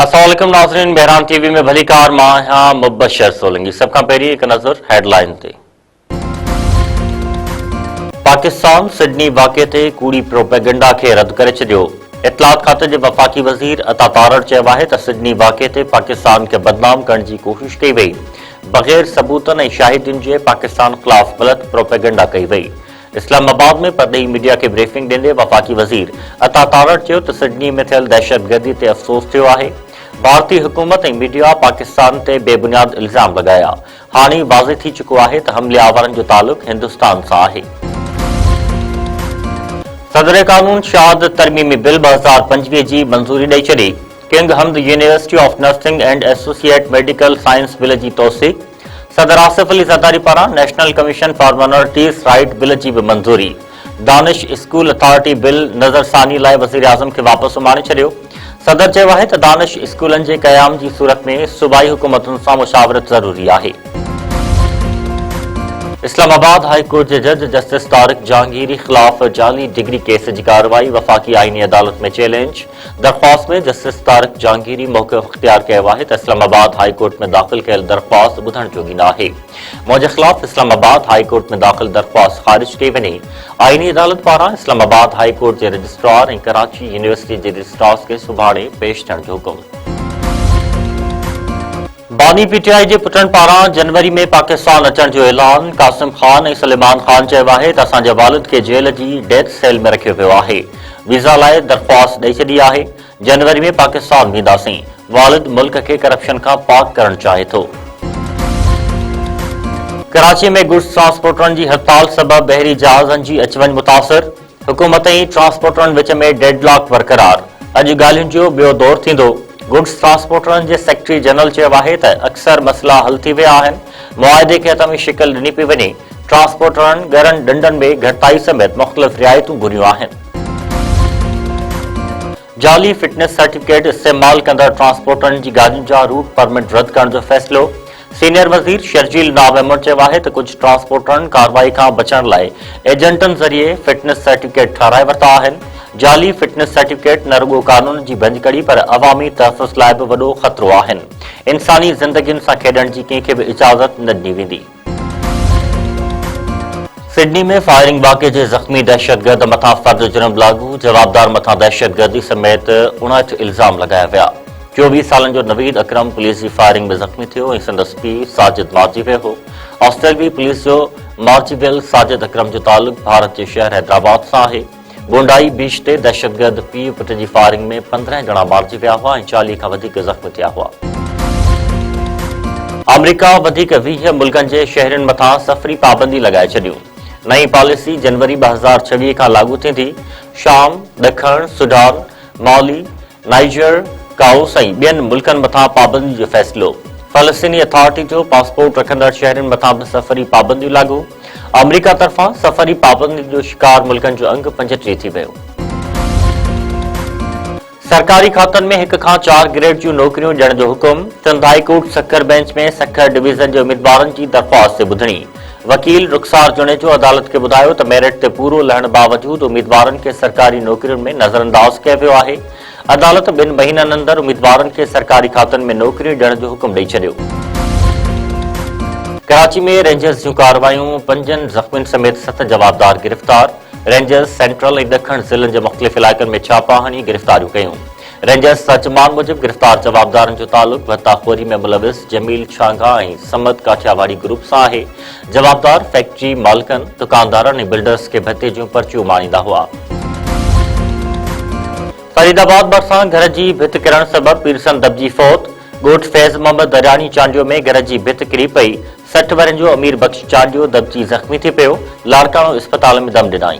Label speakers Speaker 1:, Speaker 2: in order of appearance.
Speaker 1: अस्सलाम वालेकुम नाज़रीन, बहरान टीवी में भली कार मां हाँ मुबशर सोलंगी। सबका पहिरीं एक नज़र हेडलाइन ते। पाकिस्तान सिडनी वाक़े ते कूड़ी प्रोपेगेंडा खे रद्द करे छॾियो। इतलात खाते जे वफ़ाक़ी वज़ीर अता तारड़ चयो आहे त सिडनी वाक़े ते पाकिस्तान खे बदनाम करण जी कोशिश कई वई। बग़ैर सबूतनि ऐं शाहिदियुनि जे पाकिस्तान ख़िलाफ़ ग़लत प्रोपेगेंडा कई वई। इस्लामाबाद में परदेही मीडिया खे ब्रीफिंग ॾींदे वफ़ाक़ी वज़ीर अता तारड़ चयो त सिडनी में थियल दहशतगर्दी ते अफ़सोस थियो आहे। भारतीय हुकूमत ऐं मीडिया पाकिस्तान ते बेबुनियाद इल्ज़ाम लॻाया। हाणे वाज़े थी चुको आहे त हमले आवरनि जो तालुक़ हिंदुस्तान सां आहे। सदर कानून शाद तरमीमी बिल 2025 जी मंज़ूरी ॾेई छॾी। King Hamad university of nursing and associate medical science bill जी तौसीक़। सदर आसिफ अली ज़रदारी पारां national commission for minorities right bill जी बि मंज़ूरी। दानिश स्कूल अथॉरिटी बिल नज़रसानी लाइ वज़ीर आज़म खे वापसि सुम्हारे छॾियो। सदर चयो आहे त दानिश स्कूलनि जे क़याम जी सूरत में सूबाई हुकूमतुनि सां मुशावरत ज़रूरी आहे। इस्लामाबाद हाई कोर्ट जे जज जस्टिस तारिक जहांगीरी ख़िलाफ़ जाली डिग्री केस जी कार्रवाई वफ़ाक़ी आईनी अदालत में चैलेंज। दरख़्वास्त में जस्टिस तारिक जहांगीरी मौक़िफ़ इख़्तियार कयो आहे त इस्लामाबाद हाई कोर्ट में दाख़िल कयल दरख़्वास्त ॿुधण जोगी न आहे। मुंहिंजे ख़िलाफ़ इस्लामाबाद हाई कोर्ट में दाख़िल दरख़्वास्त ख़ारिज कई वञे। आईनी अदालत पारां इस्लामाबाद हाई कोर्ट जे रजिस्ट्रार ऐं कराची यूनिवर्सिटी जे रजिस्ट्रार्स खे सुभाणे पेश थियण जो हुकुम। बानी पीटीआई जे पुटनि पारां जनवरी में पाकिस्तान अचण जो ऐलान। कासिम खान ऐं सलेमान खान चयो आहे त असांजे वालिद खे जेल जी डेथ सेल में रखियो वियो आहे। वीज़ा लाइ दरख़्वास्त ॾेई छॾी आहे। जनवरी में पाकिस्तान वेंदासीं। वालिद मुल्क खे करप्शन खां पाक करणु चाहे थो। कराची में गुड्स ट्रांसपोर्टरनि जी हड़ताल सबबि बहरी जहाज़नि जी अचवञ मुतासिर। हुकूमत ऐं ट्रांसपोर्टरनि विच में डेडलॉक बरक़रार। अॼु ॻाल्हियुनि जो ॿियो दौर थींदो। गुड्स ट्रांसपोर्टरनि जे सेक्रेटरी जनरल चयो आहे त अक्सर मसइला हल थी विया आहिनि। मुआहिदे खे हथ में शिकल ॾिनी पई वञे। ट्रांसपोर्टरनि ॻरनि ॾंडनि में घटिताई समेत मुख़्तलिफ़ रिआयतूं घुरियूं आहिनि। जाली फिटनेस सर्टिफिकेट इस्तेमाल कंदड़ ट्रांसपोर्टरनि जी गाॾियुनि जा रूट परमिट रद्द करण जो फ़ैसिलो। सीनियर वज़ीर शर्जील नाब अहमद चयो आहे त कुझु ट्रांसपोर्टरनि कार्रवाई खां बचण लाइ एजेंटनि ज़रिए फिटनेस सर्टिफिकेट ठाराए वरिता आहिनि। जाली फिटनेस सर्टिफिकेट न रुॻो कानून जी भंजकड़ी पर अवामी तहफ़ुज़ लाइ बि वॾो ख़तरो आहिनि। इंसानी ज़िंदगियुनि सां खेॾण जी कंहिंखे बि इजाज़त न ॾिनी वेंदी। सिडनी में फायरिंग वाक़े जे ज़ख़्मी दहशतगर्द मथां फ़र्द जुर्म लागू। जवाबदार मथां दहशतगर्दी समेत 59 इल्ज़ाम लॻाया विया। 24 सालनि जो नवीद अकरम पुलिस जी फायरिंग में ज़ख़्मी थियो ऐं संदसि पीउ साजिद मारिजी वियो हो। ऑस्ट्रेलवी पुलिस जो मारिजी वियल साजिद अकरम जो तालुक़ भारत जे शहर हैदराबाद सां आहे। गोंडाई बीच ते दहशतगर्द पीउ पुट जी फायरिंग में 15 ॼणा मारिजी विया हुआ ऐं 40 खां वधीक ज़ख़्मी थिया हुआ। अमरीका वधीक 20 मुल्कनि जे शहरनि मथां सफ़री पाबंदी लॻाए छॾियूं। नई पॉलिसी जनवरी 2026 खां लागू थींदी। शाम, ॾखण सुडान, माली, नाइजर, काउस ऐं ॿियनि मुल्कनि मथां पाबंदी जो फ़ैसिलो। फ़लस्तीनी अथॉरिटी जो पासपोर्ट रखंदड़ शहरनि मथां बि सफ़री पाबंदियूं लागू। अमरीका तरफ़ां सफ़री पाबंदी जो शिकार मुल्कनि जो अंग 35 थी वियो। सरकारी खातनि में 1 खां 4 ग्रेड जूं नौकरियूं ॾियण जो हुकुम। सिंध हाई कोर्ट सक्कर बेंच में सक्कर डिवीज़न जे उम्मीदवारनि जी दरख़्वास्त ते ॿुधणी। वकील रुख़सार जुनेजो अदालत खे ॿुधायो त मेरिट ते पूरो लहण बावजूदि उम्मीदवारनि खे सरकारी नौकरियुनि में नज़रअंदाज़ कयो वियो आहे। अदालत 2 महीननि अंदरि उम्मीदवारनि खे सरकारी खातनि में नौकरियूं ॾियण जो हुकुम ॾेई छॾियो। कराची में रेंजर्स जूं कार्रवाइयूं। 5 ज़ख़्मियुनि समेत 7 जवाबदार गिरफ़्तार। रेंजर्स सेंट्रल ऐं ॾखण ज़िलनि जे मुख़्तलिफ़ इलाइक़नि में छापा हणी गिरफ़्तारियूं कयूं। रेंजर्स तर्जुमान मूजिबि गिरफ़्तार जवाबदारनि जो तालुक़ वताखोरी में मुलविस जमील छांगा ऐं समद काठियावाड़ी ग्रुप सां आहे। जवाबदार फैक्ट्री मालिकनि, दुकानदारनि ऐं बिल्डर्स खे भत्ते जूं पर्चियूं माणींदा हुआ। फरीदाबाद भरिसां घर जी भित किरण सबबि पीरसन दबजी फौत। ॻोठ फैज़ मोहम्मद दरियानी चांडियो में घर जी भित किरी पई। 60 वरनि जो अमीर बख़्श चांडियो दबजी ज़ख़्मी थी पियो। लाड़काणो इस्पताल में दम ॾिनाई।